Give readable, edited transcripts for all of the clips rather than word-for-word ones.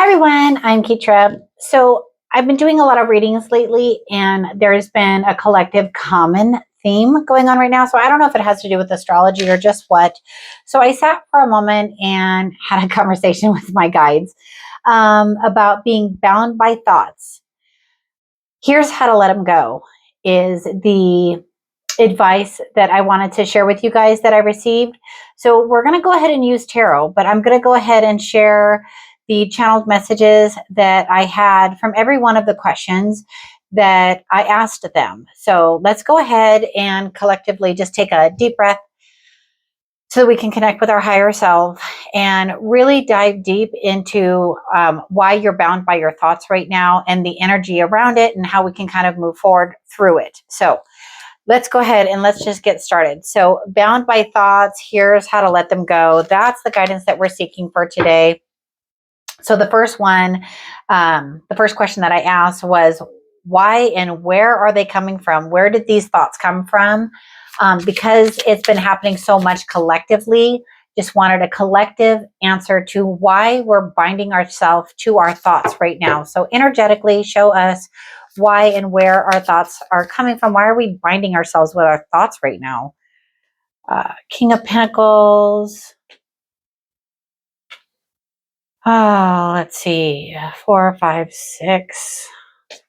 Hi everyone, I'm Keitra. So I've been doing a lot of readings lately and there's been a collective common theme going on right now. So I don't know if it has to do with astrology or just what. So I sat for a moment and had a conversation with my guides about being bound by thoughts. Here's how to let them go is the advice that I wanted to share with you guys that I received. So we're going to go ahead and use tarot, but I'm going to go ahead and share the channeled messages that I had from every one of the questions that I asked them. So let's go ahead and collectively just take a deep breath so we can connect with our higher self and really dive deep into why you're bound by your thoughts right now and the energy around it and how we can kind of move forward through it. So let's go ahead and let's just get started. So bound by thoughts, here's how to let them go. That's the guidance that we're seeking for today. So the first one, the first question that I asked was, why and where are they coming from? Where did these thoughts come from? Because it's been happening so much collectively, just wanted a collective answer to why we're binding ourselves to our thoughts right now. So energetically show us why and where our thoughts are coming from. Why are we binding ourselves with our thoughts right now? King of Pentacles. Oh, let's see. 4, 5, 6.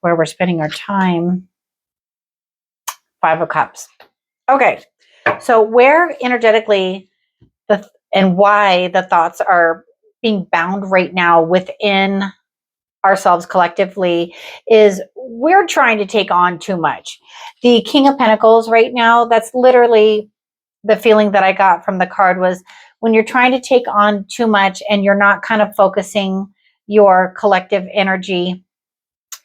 Where we're spending our time. 5 of Cups. Okay. So where energetically and why the thoughts are being bound right now within ourselves collectively is we're trying to take on too much. The King of Pentacles right now, that's literally the feeling that I got from the card was when you're trying to take on too much and you're not kind of focusing your collective energy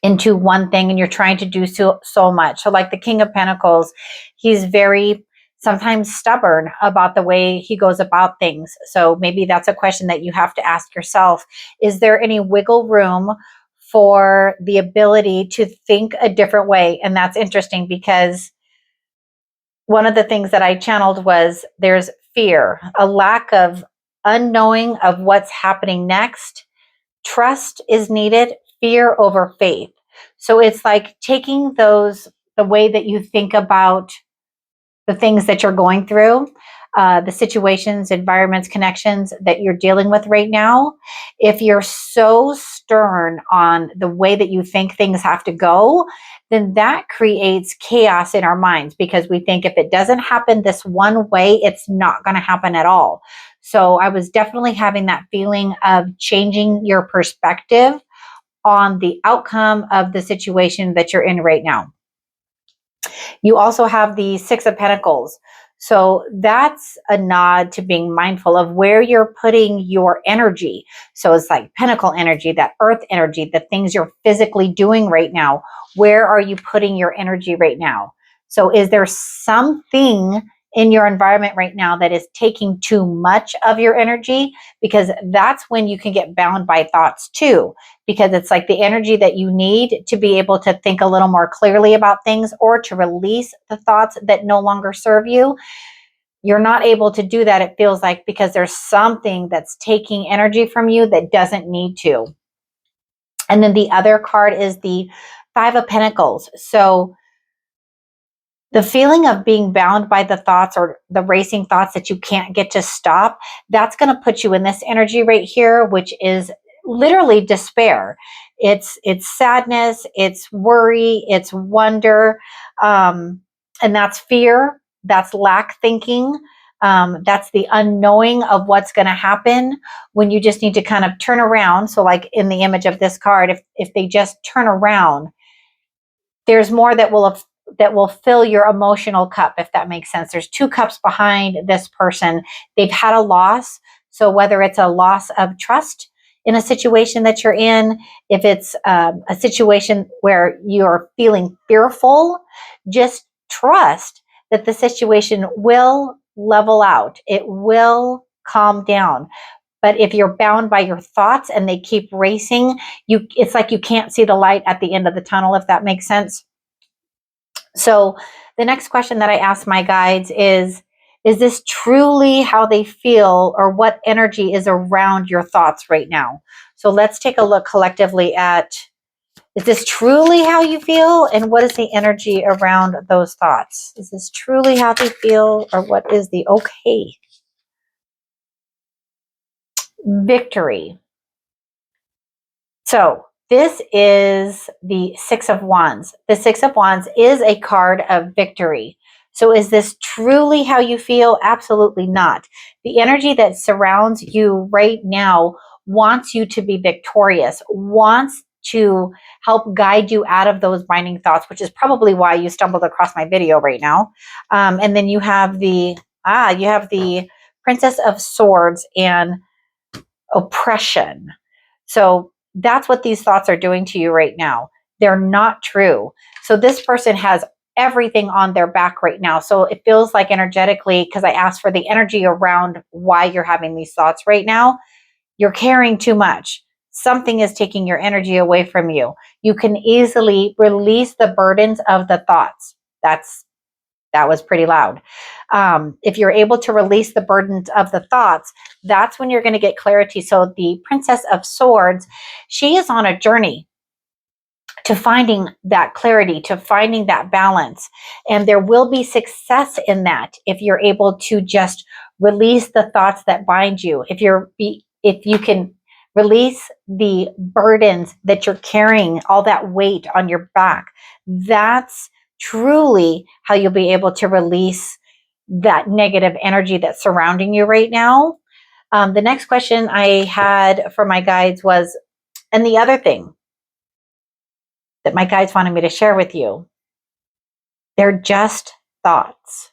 into one thing and you're trying to do so much. So like the King of Pentacles, he's very sometimes stubborn about the way he goes about things. So maybe that's a question that you have to ask yourself. Is there any wiggle room for the ability to think a different way? And that's interesting because one of the things that I channeled was there's fear, a lack of unknowing of what's happening next. Trust is needed, fear over faith. So it's like taking the way that you think about the things that you're going through, the situations, environments, connections that you're dealing with right now. If you're so stern on the way that you think things have to go, then that creates chaos in our minds because we think if it doesn't happen this one way, it's not going to happen at all. So I was definitely having that feeling of changing your perspective on the outcome of the situation that you're in right now. You also have the 6 of Pentacles. So that's a nod to being mindful of where you're putting your energy. So it's like Pentacle energy, that earth energy, the things you're physically doing right now. Where are you putting your energy right now? So is there something in your environment right now that is taking too much of your energy? Because that's when you can get bound by thoughts too, because it's like the energy that you need to be able to think a little more clearly about things or to release the thoughts that no longer serve you. You're not able to do that, it feels like, because there's something that's taking energy from you that doesn't need to. And then the other card is the 5 of Pentacles. So the feeling of being bound by the thoughts or the racing thoughts that you can't get to stop, that's going to put you in this energy right here, which is literally despair. It's sadness, it's worry, it's wonder, and that's fear, that's lack thinking, that's the unknowing of what's going to happen when you just need to kind of turn around. So like in the image of this card, if they just turn around, there's more that will fill your emotional cup, if that makes sense. There's 2 cups behind this person. They've had a loss. So whether it's a loss of trust in a situation that you're in, if it's a situation where you're feeling fearful, just trust that the situation will level out. It will calm down. But if you're bound by your thoughts and they keep racing, it's like you can't see the light at the end of the tunnel, if that makes sense. So the next question that I ask my guides is, Is this truly how they feel, or what energy is around your thoughts right now? So let's take a look collectively at, is this truly how you feel? And what is the energy around those thoughts? Is this truly how they feel, or what is the okay? Victory. So this is the Six of Wands. The Six of Wands is a card of victory. So is this truly how you feel? Absolutely not. The energy that surrounds you right now wants you to be victorious, wants to help guide you out of those binding thoughts, which is probably why you stumbled across my video right now. And then you have the Princess of Swords and oppression. So that's what these thoughts are doing to you right now. They're not true. So this person has everything on their back right now. So it feels like energetically, because I asked for the energy around why you're having these thoughts right now, you're carrying too much. Something is taking your energy away from you. You can easily release the burdens of the thoughts. That was pretty loud. If you're able to release the burdens of the thoughts, that's when you're going to get clarity. So the Princess of Swords, she is on a journey to finding that clarity, to finding that balance. And there will be success in that if you're able to just release the thoughts that bind you. If you can release the burdens that you're carrying, all that weight on your back, that's truly how you'll be able to release that negative energy that's surrounding you right now. The next question I had for my guides was, and the other thing that my guides wanted me to share with you, they're just thoughts.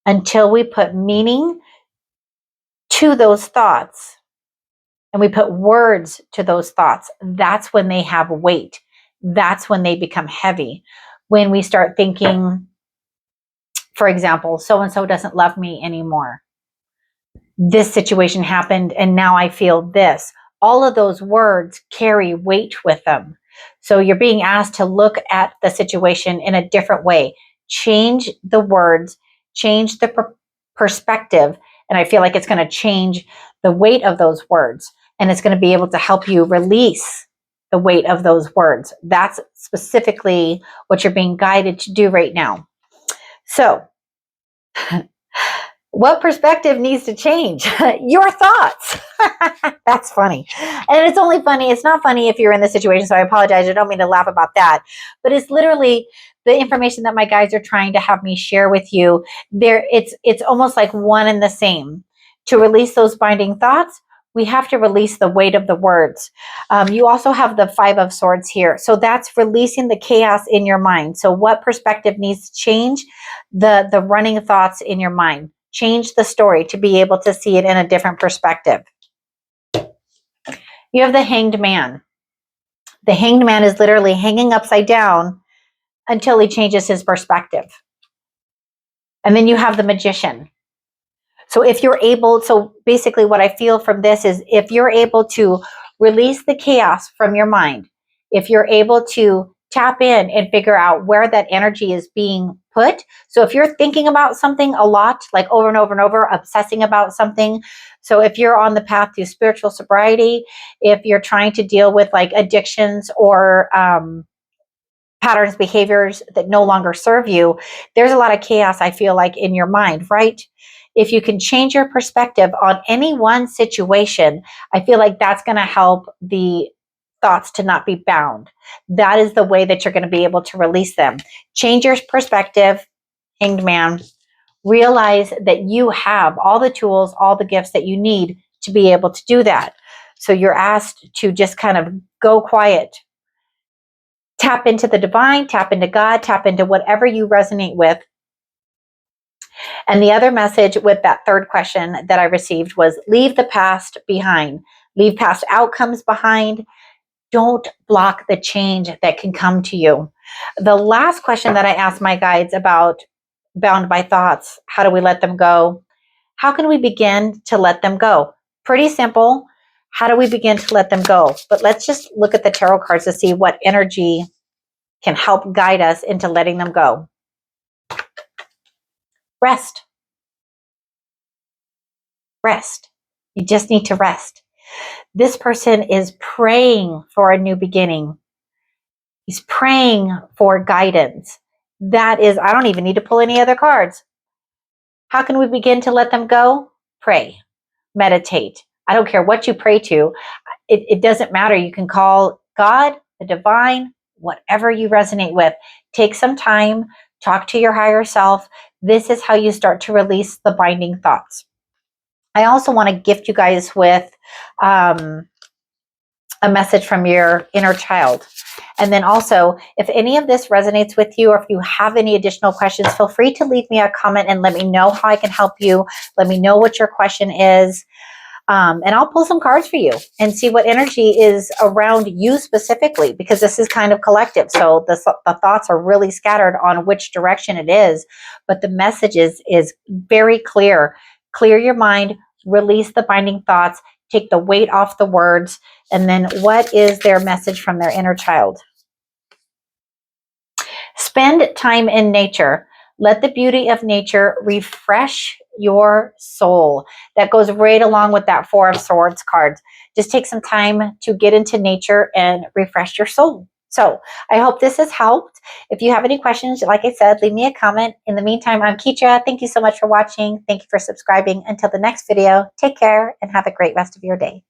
Until we put meaning to those thoughts and we put words to those thoughts, that's when they have weight. That's when they become heavy. When we start thinking, for example, so-and-so doesn't love me anymore. This situation happened and now I feel this. All of those words carry weight with them. So you're being asked to look at the situation in a different way. Change the words, change the perspective, and I feel like it's going to change the weight of those words, and it's going to be able to help you release the weight of those words. That's specifically what you're being guided to do right now. So what perspective needs to change? Your thoughts. That's funny. And it's only funny. It's not funny if you're in this situation. So I apologize. I don't mean to laugh about that. But it's literally the information that my guides are trying to have me share with you. It's almost like one and the same. To release those binding thoughts, we have to release the weight of the words. You also have the Five of Swords here. So that's releasing the chaos in your mind. So what perspective needs to change? The running thoughts in your mind. Change the story to be able to see it in a different perspective. You have the Hanged Man. The Hanged Man is literally hanging upside down until he changes his perspective. And then you have the Magician. So if you're able, so basically what I feel from this is if you're able to release the chaos from your mind, if you're able to tap in and figure out where that energy is being put. So if you're thinking about something a lot, like over and over and over, obsessing about something. So if you're on the path to spiritual sobriety, if you're trying to deal with like addictions or patterns, behaviors that no longer serve you, there's a lot of chaos, I feel like, in your mind, right? If you can change your perspective on any one situation, I feel like that's going to help the thoughts to not be bound. That is the way that you're going to be able to release them. Change your perspective, Hanged Man. Realize that you have all the tools, all the gifts that you need to be able to do that. So you're asked to just kind of go quiet. Tap into the divine, tap into God, tap into whatever you resonate with. And the other message with that third question that I received was leave the past behind. Leave past outcomes behind. Don't block the change that can come to you. The last question that I asked my guides about bound by thoughts, how do we let them go? How can we begin to let them go? Pretty simple. How do we begin to let them go? But let's just look at the tarot cards to see what energy can help guide us into letting them go. Rest. Rest. You just need to rest. This person is praying for a new beginning. He's praying for guidance. That is, I don't even need to pull any other cards. How can we begin to let them go? Pray, meditate. I don't care what you pray to. It doesn't matter. You can call God, the divine, whatever you resonate with. Take some time, talk to your higher self. This is how you start to release the binding thoughts. I also want to gift you guys with a message from your inner child. And then also, if any of this resonates with you, or if you have any additional questions, feel free to leave me a comment and let me know how I can help you. Let me know what your question is. And I'll pull some cards for you and see what energy is around you specifically, because this is kind of collective. So the thoughts are really scattered on which direction it is, but the message is very clear. Clear your mind, release the binding thoughts, take the weight off the words, and then what is their message from their inner child? Spend time in nature. Let the beauty of nature refresh your soul. That goes right along with that Four of Swords card. Just take some time to get into nature and refresh your soul. So I hope this has helped. If you have any questions, like I said, leave me a comment. In the meantime, I'm Keisha. Thank you so much for watching. Thank you for subscribing. Until the next video, take care and have a great rest of your day.